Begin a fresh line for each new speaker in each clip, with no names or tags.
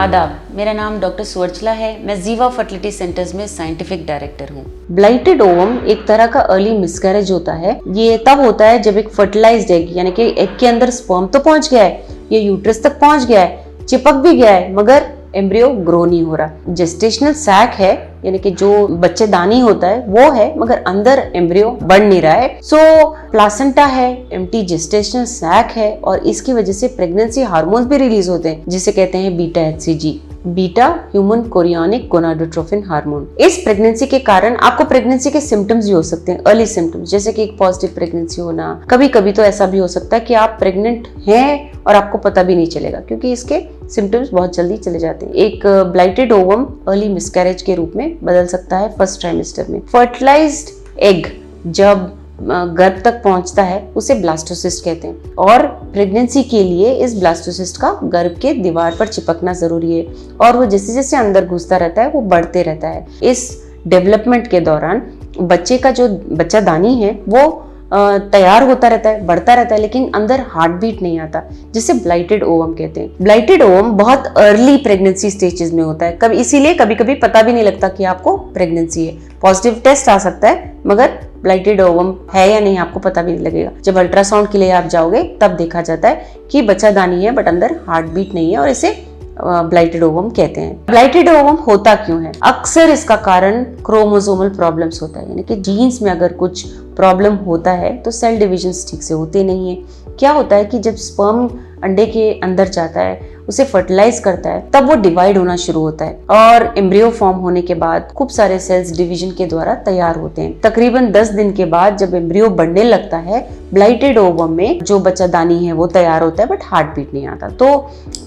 आदाब, मेरा नाम डॉक्टर सुवर्चला है। मैं जीवा फर्टिलिटी सेंटर्स में साइंटिफिक डायरेक्टर हूँ। ब्लाइटेड ओवम एक तरह का अर्ली मिसकैरेज होता है। ये तब होता है जब एक फर्टिलाइज्ड एग यानी कि एग के अंदर स्पर्म तो पहुंच गया है, ये यूट्रस तक पहुंच गया है, चिपक भी गया है, मगर एम्ब्रियो ग्रो नहीं हो रहा। जेस्टेशनल सैक है यानी कि जो बच्चेदानी होता है वो है, मगर अंदर एम्ब्रियो बढ़ नहीं रहा है। सो प्लासेंटा है, एम्प्टी जेस्टेशनल सैक है, और इसकी वजह से प्रेगनेंसी हार्मोन्स भी रिलीज होते हैं जिसे कहते हैं beta HCG, beta human chorionic gonadotrophin hormone. इस प्रेगनेंसी के कारण आपको प्रेगनेंसी के सिम्टम्स भी हो सकते हैं, अर्ली सिम्टम्स, जैसे कि एक पॉजिटिव प्रेगनेंसी होना। कभी कभी तो ऐसा भी हो सकता है कि आप प्रेग्नेंट हैं और आपको पता भी नहीं चलेगा, क्योंकि इसके सिम्टम्स बहुत जल्दी चले जाते हैं। एक ब्लाइटेड ओवम अर्ली मिसकैरेज के रूप में बदल सकता है फर्स्ट ट्राइमेस्टर में। फर्टिलाइज्ड एग जब गर्भ तक पहुंचता है उसे ब्लास्टोसिस्ट कहते हैं, और प्रेगनेंसी के लिए इस ब्लास्टोसिस्ट का गर्भ के दीवार पर चिपकना जरूरी है, और वो जैसे जैसे अंदर घुसता रहता है वो बढ़ते रहता है। इस डेवलपमेंट के दौरान बच्चे का जो बच्चादानी है वो तैयार होता रहता है, बढ़ता रहता है, लेकिन अंदर हार्ट बीट नहीं आता, जिसे ब्लाइटेड ओवम कहते हैं। ब्लाइटेड ओवम बहुत अर्ली प्रेगनेंसी स्टेजेस में होता है, इसीलिए कभी कभी पता भी नहीं लगता कि आपको प्रेगनेंसी है। पॉजिटिव टेस्ट आ सकता है, मगर ब्लाइटेड ओवम है या नहीं आपको पता भी नहीं लगेगा। जब अल्ट्रासाउंड के लिए आप जाओगे तब देखा जाता है कि बच्चादानी है बट अंदर हार्ट बीट नहीं है, और इसे ब्लाइटेड ओवम कहते हैं। ब्लाइटेड ओवम होता क्यों है? अक्सर इसका कारण क्रोमोसोमल प्रॉब्लम्स होता है, यानी कि जीन्स में अगर कुछ प्रॉब्लम होता है तो सेल डिविजन ठीक से होते नहीं है। क्या होता है कि जब स्पर्म अंडे के अंदर जाता है, उसे फर्टिलाइज करता है, तब वो डिवाइड होना शुरू होता है, और एम्ब्रियो फॉर्म होने के बाद खूब सारे सेल्स डिवीजन के द्वारा तैयार होते हैं। तकरीबन 10 दिन के बाद जब एम्ब्रियो बढ़ने लगता है, ब्लाइटेड ओवम में जो बच्चादानी है वो तैयार होता है, बट हार्ट बीट नहीं आता। तो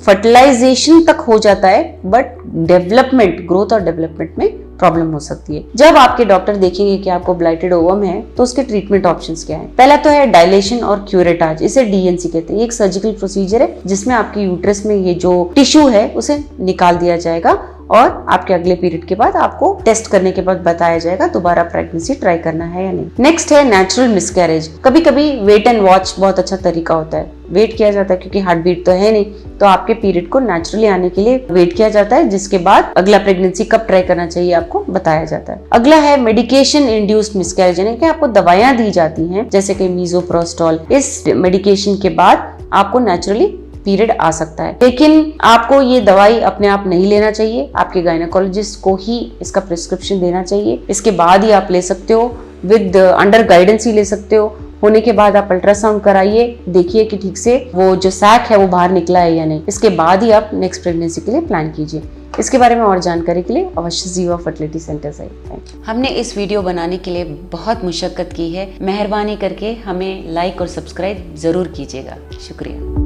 फर्टिलाइजेशन तक हो जाता है, बट डेवलपमेंट, ग्रोथ और डेवलपमेंट में प्रॉब्लम हो सकती है। जब आपके डॉक्टर देखेंगे कि आपको ब्लाइटेड ओवम है तो उसके ट्रीटमेंट ऑप्शंस क्या है? पहला तो है डायलेशन और क्यूरेटाज, इसे DNC कहते हैं। एक सर्जिकल प्रोसीजर है जिसमें आपके यूट्रस में ये जो टिश्यू है उसे निकाल दिया जाएगा, और आपके अगले पीरियड के बाद आपको टेस्ट करने के बाद बताया जाएगा दोबारा प्रेगनेंसी ट्राई करना है या नहीं। नेक्स्ट है नेचुरल मिसकैरेज। कभी कभी वेट एंड वॉच बहुत अच्छा तरीका होता है। वेट किया जाता है क्योंकि हार्ट बीट तो है नहीं, तो आपके पीरियड को नेचुरली आने के लिए वेट किया जाता है, जिसके बाद अगला प्रेगनेंसी कब ट्राई करना चाहिए आपको बताया जाता है। अगला है मेडिकेशन इंड्यूस्ड मिसकैरेज, यानी कि आपको दवाइयां दी जाती हैं जैसे कि मीजोप्रोस्टॉल। इस मेडिकेशन के बाद आपको नेचुरली पीरियड आ सकता है, लेकिन आपको ये दवाई अपने आप नहीं लेना चाहिए। आपके गायनेकोलॉजिस्ट को ही इसका प्रिस्क्रिप्शन देना चाहिए। इसके बाद ही आप ले सकते हो, विद अंडर गाइडेंस ही ले सकते हो। होने के बाद आप अल्ट्रासाउंड कराइए, देखिए कि ठीक से वो जो सैक है वो बाहर निकला है या नहीं। इसके बाद ही आप नेक्स्ट प्रेगनेंसी के लिए प्लान कीजिए। इसके बारे में और जानकारी के लिए अवश्य जीवा फर्टिलिटी सेंटर आइए। हमने इस वीडियो बनाने के लिए बहुत मुशक्कत की है। मेहरबानी करके हमें लाइक और सब्सक्राइब जरूर कीजिएगा। शुक्रिया।